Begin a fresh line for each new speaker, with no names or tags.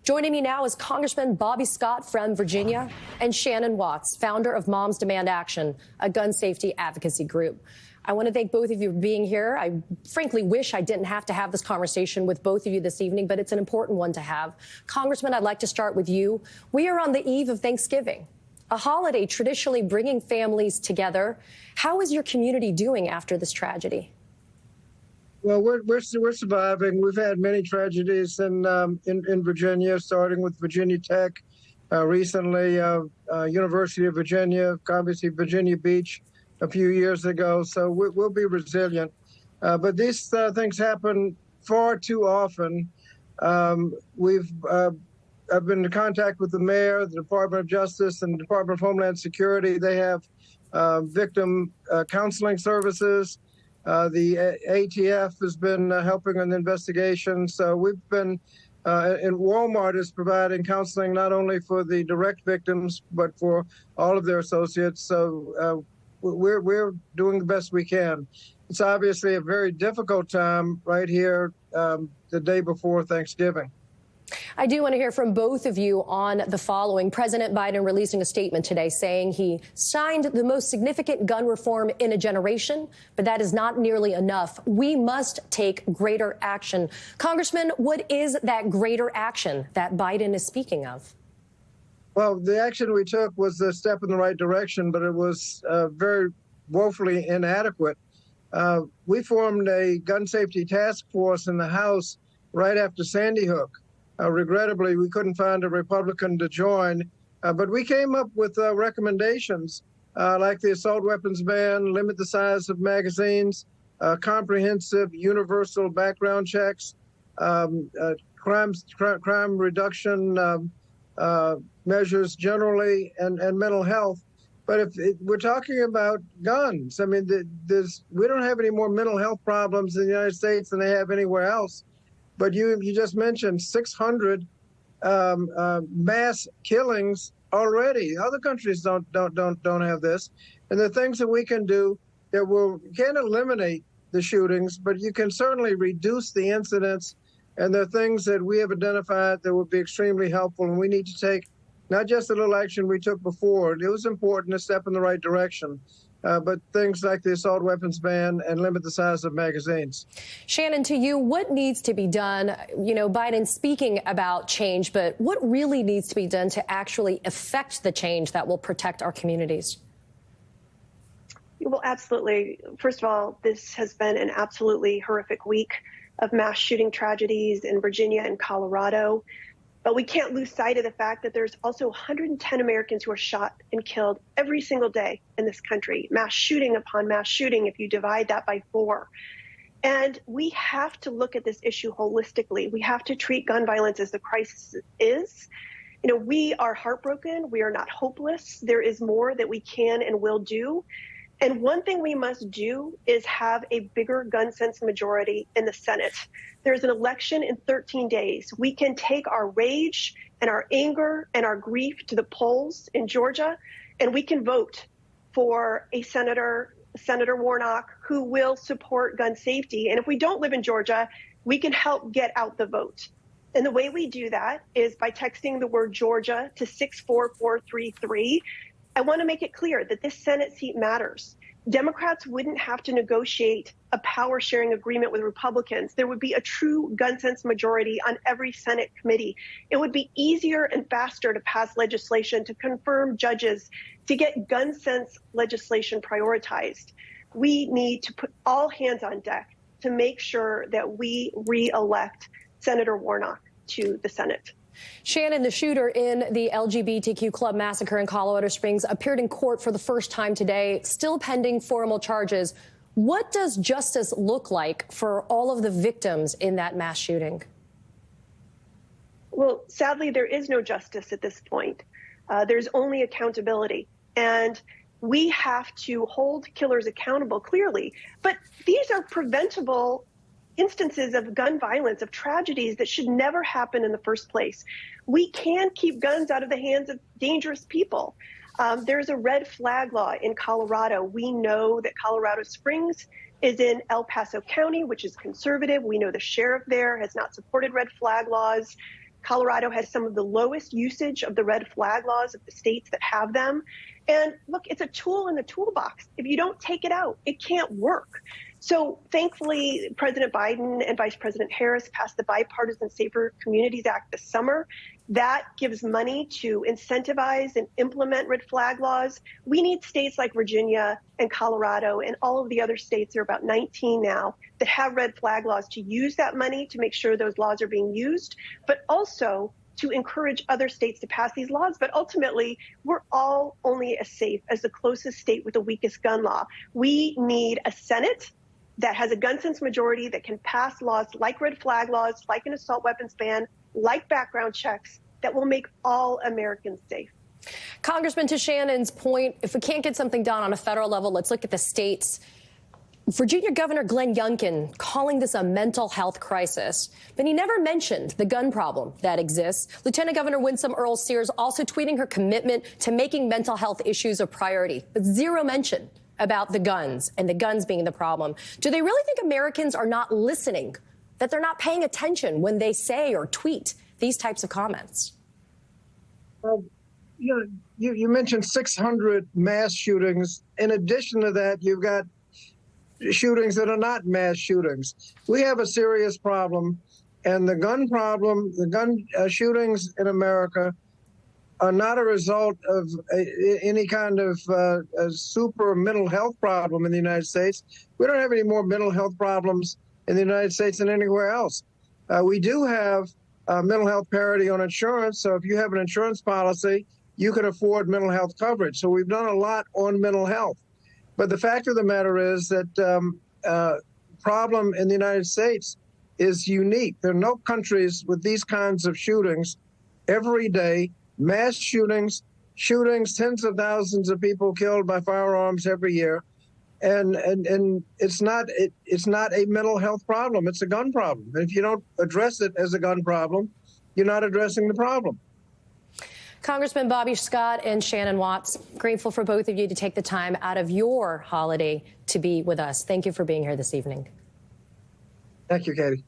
Joining me now is Congressman Bobby Scott from Virginia and Shannon Watts, founder of Moms Demand Action, a gun safety advocacy group. I want to thank both of you for being here. I frankly wish I didn't have to have this conversation with both of you this evening, but it's an important one to have. Congressman, I'd like to start with you. We are on the eve of Thanksgiving, a holiday traditionally bringing families together. How is your community doing after this tragedy?
Well, we're surviving. We've had many tragedies in Virginia, starting with Virginia Tech, recently University of Virginia, obviously Virginia Beach a few years ago. So we'll be resilient. But these things happen far too often. I've been in contact with the mayor, the Department of Justice, and the Department of Homeland Security. They have victim counseling services. The ATF has been helping on the investigation. So we've been, and Walmart is providing counseling not only for the direct victims, but for all of their associates. So we're doing the best we can. It's obviously a very difficult time right here the day before Thanksgiving.
I do want to hear from both of you on the following. President Biden releasing a statement today saying he signed the most significant gun reform in a generation, but that is not nearly enough. We must take greater action. Congressman, what is that greater action that Biden is speaking of?
Well, the action we took was a step in the right direction, but it was very woefully inadequate. We formed a gun safety task force in the House right after Sandy Hook. Regrettably, we couldn't find a Republican to join, but we came up with recommendations like the assault weapons ban, limit the size of magazines, comprehensive universal background checks, crime reduction measures generally, and mental health. But if we're talking about guns, I mean, we don't have any more mental health problems in the United States than they have anywhere else. But you just mentioned 600 mass killings already. Other countries don't have this, and the things that we can do that you can't eliminate the shootings, but you can certainly reduce the incidents. And there are things that we have identified that would be extremely helpful, and we need to take not just the little action we took before. It was important to step in the right direction. But things like the assault weapons ban and limit the size of magazines.
Shannon, to you, what needs to be done? You know, Biden's speaking about change, but what really needs to be done to actually affect the change that will protect our communities?
Well, absolutely. First of all, this has been an absolutely horrific week of mass shooting tragedies in Virginia and Colorado. But we can't lose sight of the fact that there's also 110 Americans who are shot and killed every single day in this country. Mass shooting upon mass shooting, if you divide that by 4. And we have to look at this issue holistically. We have to treat gun violence as the crisis is. You know, we are heartbroken. We are not hopeless. There is more that we can and will do. And one thing we must do is have a bigger gun sense majority in the Senate. There's an election in 13 days. We can take our rage and our anger and our grief to the polls in Georgia, and we can vote for a Senator Warnock, who will support gun safety. And if we don't live in Georgia, we can help get out the vote. And the way we do that is by texting the word Georgia to 64433. I want to make it clear that this Senate seat matters. Democrats wouldn't have to negotiate a power sharing agreement with Republicans. There would be a true gun sense majority on every Senate committee. It would be easier and faster to pass legislation, to confirm judges, to get gun sense legislation prioritized. We need to put all hands on deck to make sure that we re-elect Senator Warnock to the Senate.
Shannon, the shooter in the LGBTQ club massacre in Colorado Springs appeared in court for the first time today, still pending formal charges. What does justice look like for all of the victims in that mass shooting?
Well, sadly, there is no justice at this point. There's only accountability. And we have to hold killers accountable, clearly. But these are preventable instances of gun violence, of tragedies that should never happen in the first place. We can keep guns out of the hands of dangerous people. There's a red flag law in Colorado. We know that Colorado Springs is in El Paso County, which is conservative. We know the sheriff there has not supported red flag laws. Colorado has some of the lowest usage of the red flag laws of the states that have them. And look, it's a tool in the toolbox. If you don't take it out, it can't work. So thankfully, President Biden and Vice President Harris passed the Bipartisan Safer Communities Act this summer. That gives money to incentivize and implement red flag laws. We need states like Virginia and Colorado and all of the other states, there are about 19 now, that have red flag laws to use that money to make sure those laws are being used, but also to encourage other states to pass these laws. But ultimately, we're all only as safe as the closest state with the weakest gun law. We need a Senate that has a gun sense majority that can pass laws like red flag laws, like an assault weapons ban, like background checks, that will make all Americans safe.
Congressman, to Shannon's point, if we can't get something done on a federal level, let's look at the states. Virginia Governor Glenn Youngkin calling this a mental health crisis, but he never mentioned the gun problem that exists. Lieutenant Governor Winsome Earl-Sears also tweeting her commitment to making mental health issues a priority, but zero mention about the guns and the guns being the problem. Do they really think Americans are not listening, that they're not paying attention when they say or tweet these types of comments?
Well, you mentioned 600 mass shootings. In addition to that, you've got shootings that are not mass shootings. We have a serious problem, and the gun problem, the gun shootings in America are not a result of any kind of a super mental health problem in the United States. We don't have any more mental health problems in the United States than anywhere else. We do have mental health parity on insurance, so if you have an insurance policy, you can afford mental health coverage. So we've done a lot on mental health. But the fact of the matter is that problem in the United States is unique. There are no countries with these kinds of shootings every day, mass shootings, tens of thousands of people killed by firearms every year. And it's not a mental health problem. It's a gun problem. And if you don't address it as a gun problem, you're not addressing the problem.
Congressman Bobby Scott and Shannon Watts, grateful for both of you to take the time out of your holiday to be with us. Thank you for being here this evening.
Thank you, Katie.